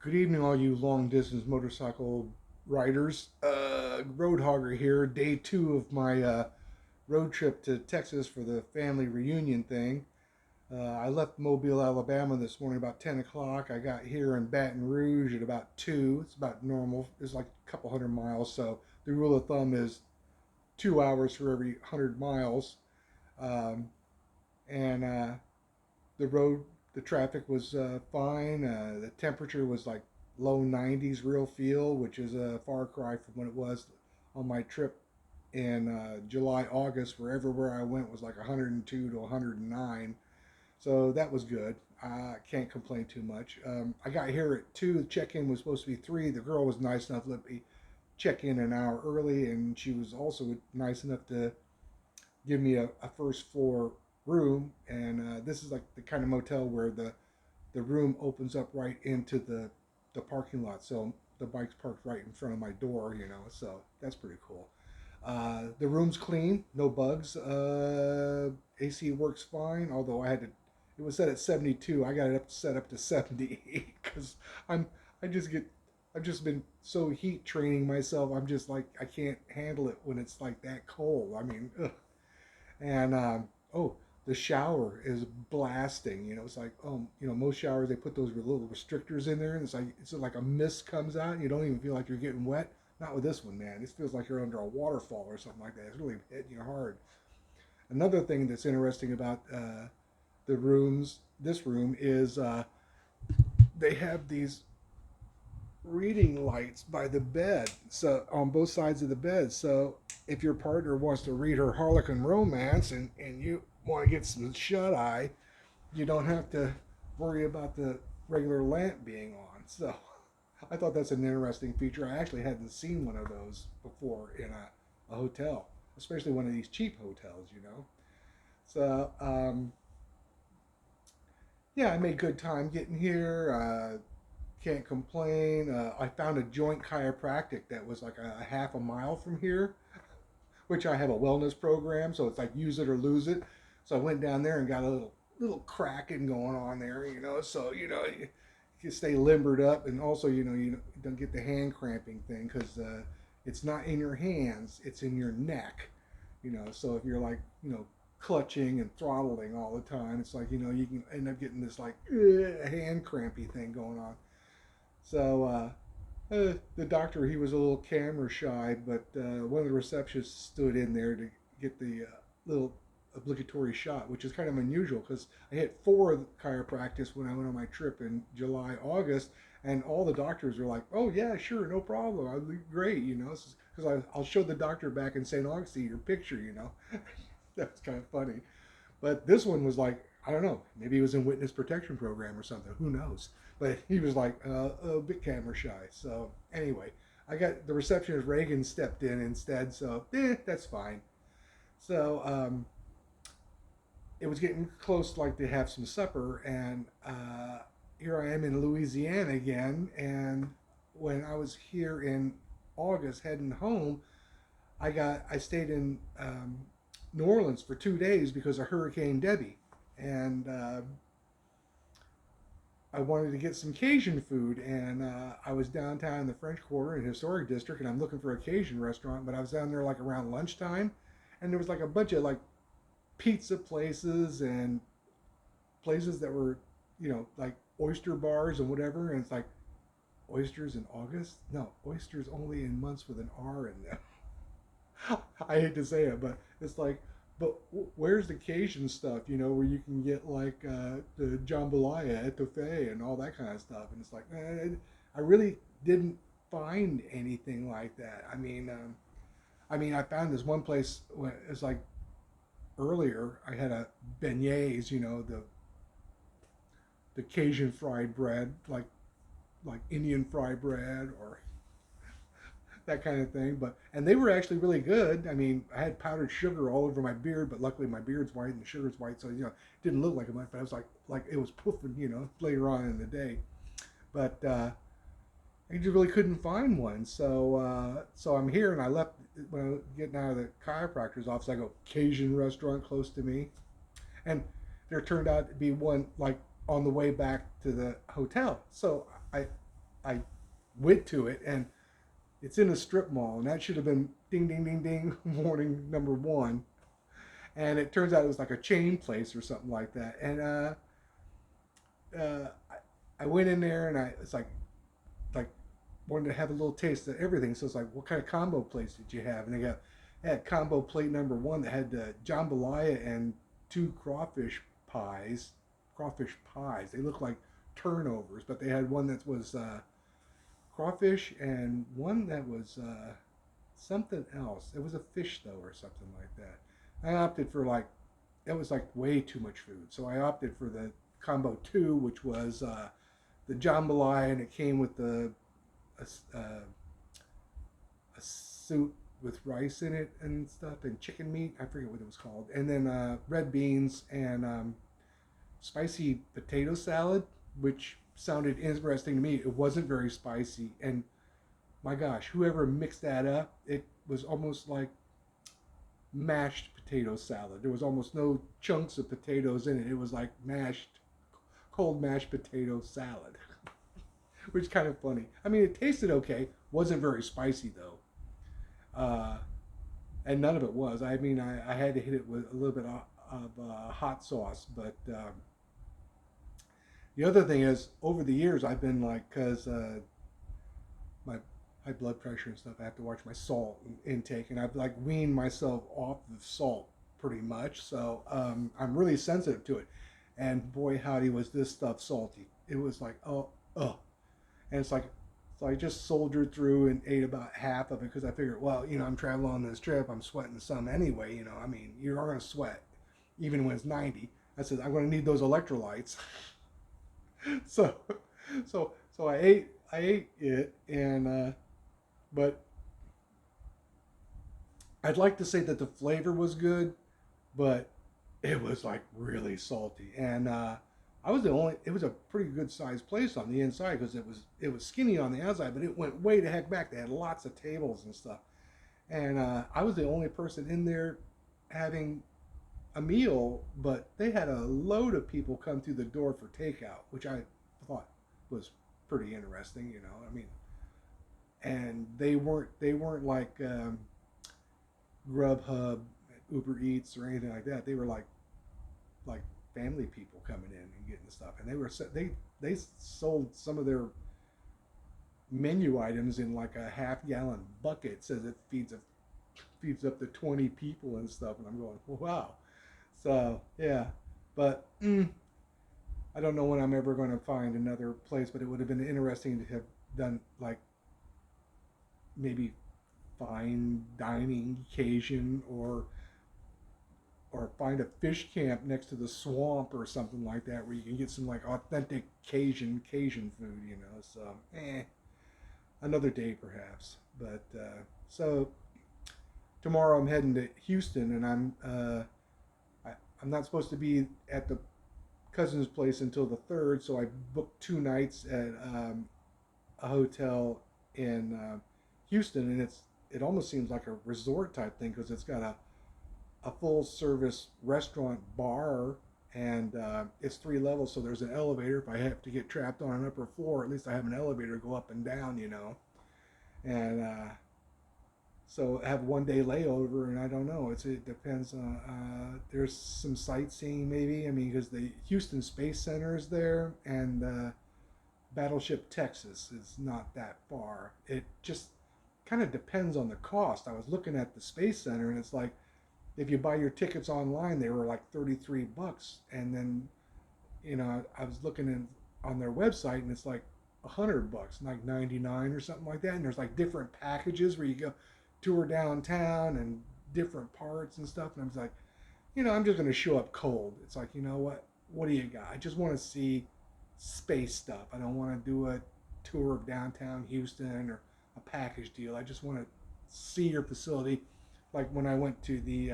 Good evening, all you long distance motorcycle riders. Road Hogger here, day two of my road trip to Texas for the family reunion thing. I left Mobile, Alabama this morning about 10 o'clock. I got here in Baton Rouge at about 2. It's about normal. It's like a couple hundred miles. So the rule of thumb is 2 hours for every 100 miles. Um, and the road, the traffic was fine. The temperature was like low 90s real feel, which is a far cry from what it was on my trip in July, August, where everywhere I went was like 102 to 109. So that was good. I can't complain too much. I got here at 2. The check-in was supposed to be 3. The girl was nice enough to let me check in an hour early, and she was also nice enough to give me a first floor room. And this is like the kind of motel where the room opens up right into the parking lot. So the bike's parked right in front of my door, so that's pretty cool. The room's clean, no bugs. AC works fine, although it was set at 72. I got it set up to 78 because I'm, I just get, I've just been so heat training myself. I'm just like, I can't handle it when it's like that cold. I mean, ugh. And oh, the shower is blasting. It's like, most showers they put those little restrictors in there, and it's like a mist comes out, and you don't even feel like you're getting wet. Not with this one, man. This feels like you're under a waterfall or something like that. It's really hitting you hard. Another thing that's interesting about this room is they have these reading lights by the bed, so on both sides of the bed. So if your partner wants to read her Harlequin romance and you want to get some shut eye, you don't have to worry about the regular lamp being on. So I thought that's an interesting feature. I actually hadn't seen one of those before in a hotel, especially one of these cheap hotels. So yeah, I made good time getting here. Can't complain. I found a joint chiropractic that was like a half a mile from here, which I have a wellness program, so it's like use it or lose it. So I went down there and got a little cracking going on there. So you stay limbered up, and also you don't get the hand cramping thing because it's not in your hands, it's in your neck. So if you're like clutching and throttling all the time, it's like you can end up getting this like hand crampy thing going on. So the doctor, he was a little camera shy, but one of the receptionists stood in there to get the little obligatory shot, which is kind of unusual because I hit 4 chiropractors when I went on my trip in July, August, and all the doctors were like, "Oh yeah, sure, no problem, I'll be great." Because I'll show the doctor back in St. Augustine your picture. That's kind of funny. But this one was like, I don't know, maybe he was in witness protection program or something. Who knows? But he was like a bit camera shy. So anyway, I got the receptionist Reagan stepped in instead. So that's fine. So it was getting close, like to have some supper, and here I am in Louisiana again. And when I was here in August heading home, I stayed in New Orleans for 2 days because of Hurricane Debbie, and I wanted to get some Cajun food, and I was downtown in the French Quarter in Historic District, and I'm looking for a Cajun restaurant, but I was down there like around lunchtime, and there was like a bunch of like pizza places and places that were, like oyster bars and whatever, and it's like oysters in August? No, oysters only in months with an R in them. I hate to say it, but it's like, but where's the Cajun stuff? Where you can get like the jambalaya, etouffee, and all that kind of stuff. And it's like, I really didn't find anything like that. I mean, I found this one place. It's like earlier. I had a beignets, the Cajun fried bread, like Indian fried bread or that kind of thing. And they were actually really good. I mean, I had powdered sugar all over my beard, but luckily my beard's white and the sugar's white, so it didn't look like it much. But I was like it was poofing, later on in the day. But I just really couldn't find one. So I'm here, and I left when I was getting out of the chiropractor's office. I go Cajun restaurant close to me, and there turned out to be one like on the way back to the hotel. So I I went to it, and it's in a strip mall, and that should have been ding, ding, ding, ding, warning number one. And it turns out it was like a chain place or something like that. And I went in there, and it's like wanted to have a little taste of everything. So it's like, what kind of combo plates did you have? And they had combo plate number one that had jambalaya and two crawfish pies. They look like turnovers, but they had one that was crawfish and one that was something else. It was a fish though, or something like that. I opted for like it was like way too much food, so I opted for the combo two, which was the jambalaya, and it came with a soup with rice in it and stuff, and chicken meat. I forget what it was called, and then red beans and spicy potato salad, which sounded interesting to me. It wasn't very spicy, and my gosh, whoever mixed that up, it was almost like mashed potato salad. There was almost no chunks of potatoes in it. It was like cold mashed potato salad, which is kind of funny. I mean, it tasted okay. Wasn't very spicy though, uh, and none of it was. I mean, I had to hit it with a little bit of hot sauce. But the other thing is, over the years, I've been like, because my high blood pressure and stuff, I have to watch my salt intake, and I've like weaned myself off of salt pretty much. So I'm really sensitive to it. And boy, howdy, was this stuff salty. It was like, oh. And it's like, so I just soldiered through and ate about half of it because I figured, well, I'm traveling on this trip. I'm sweating some anyway. I mean, you are going to sweat even when it's 90. I said, I'm going to need those electrolytes. so, so I ate it, and but I'd like to say that the flavor was good, but it was like really salty. And I was the only. It was a pretty good sized place on the inside because it was skinny on the outside, but it went way the heck back. They had lots of tables and stuff, and I was the only person in there having a meal. But they had a load of people come through the door for takeout, which I thought was pretty interesting. I mean, and they weren't like Grubhub, Uber Eats, or anything like that. They were like family people coming in and getting the stuff, and they sold some of their menu items in like a half-gallon bucket. Says it feeds up to 20 people and stuff, and I'm going, wow. So yeah, but I don't know when I'm ever going to find another place, but it would have been interesting to have done like maybe fine dining Cajun, or find a fish camp next to the swamp or something like that where you can get some like authentic Cajun food. So another day perhaps. But so tomorrow I'm heading to Houston, and I'm not supposed to be at the cousin's place until the third, so I booked 2 nights at a hotel in Houston, and it almost seems like a resort type thing because it's got a full service restaurant bar, and it's 3 levels, so there's an elevator. If I have to get trapped on an upper floor, at least I have an elevator to go up and down. And so I have 1 day layover, and I don't know. It depends on. There's some sightseeing maybe. I mean, because the Houston Space Center is there, and Battleship Texas is not that far. It just kind of depends on the cost. I was looking at the Space Center, and it's like, if you buy your tickets online, they were like $33, and then I was looking on their website, and it's like $100, like 99 or something like that. And there's like different packages where you go tour downtown and different parts and stuff. And I'm just like, I'm just gonna show up cold. It's like, what do you got? I just want to see space stuff. I don't want to do a tour of downtown Houston or a package deal. I just want to see your facility, like when I went to the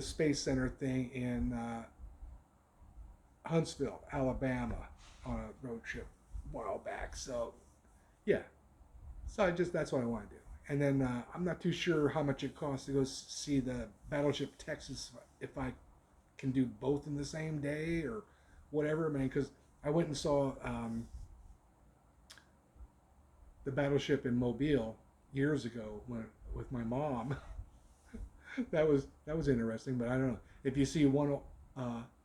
Space Center thing in Huntsville, Alabama, on a road trip a while back. So yeah, so that's what I want to do. And then I'm not too sure how much it costs to go see the Battleship Texas, if I can do both in the same day or whatever. I mean, because I went and saw the battleship in Mobile years ago when with my mom. That was interesting. But I don't know if you see one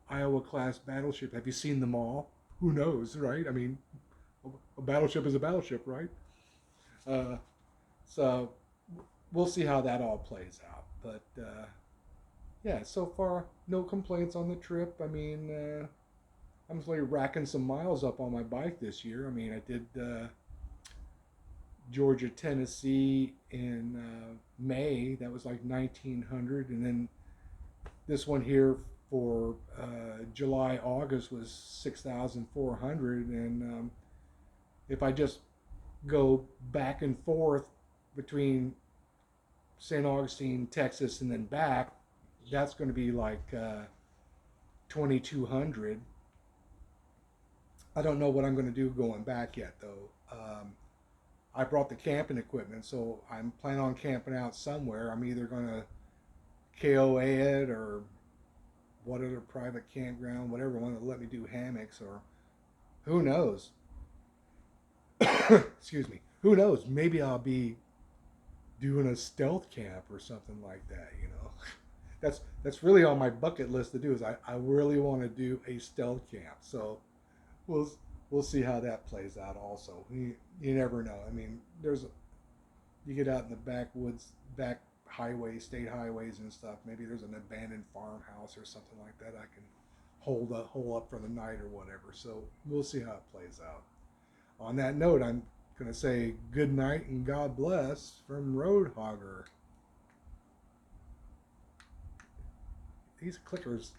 Iowa class battleship. Have you seen them all? Who knows, right? I mean, a battleship is a battleship, right? Uh, so we'll see how that all plays out. But yeah, so far no complaints on the trip. I mean, I'm really racking some miles up on my bike this year. I mean, I did Georgia, Tennessee in May. That was like 1900, and then this one here for July, August was 6,400. And if I just go back and forth between St. Augustine, Texas, and then back, that's going to be like 2,200. I don't know what I'm going to do going back yet, though. I brought the camping equipment, so I'm planning on camping out somewhere. I'm either going to KOA it or what other private campground, whatever one to let me do hammocks, or who knows. Excuse me. Who knows? Maybe I'll be doing a stealth camp or something like that. You know, that's really on my bucket list to do. Is I really want to do a stealth camp. So we'll we'll see how that plays out. Also, you never know. I mean, you get out in the backwoods, back highways, state highways and stuff. Maybe there's an abandoned farmhouse or something like that I can hole up for the night or whatever. So we'll see how it plays out. On that note, I'm going to say good night and God bless from Road Hogger. These clickers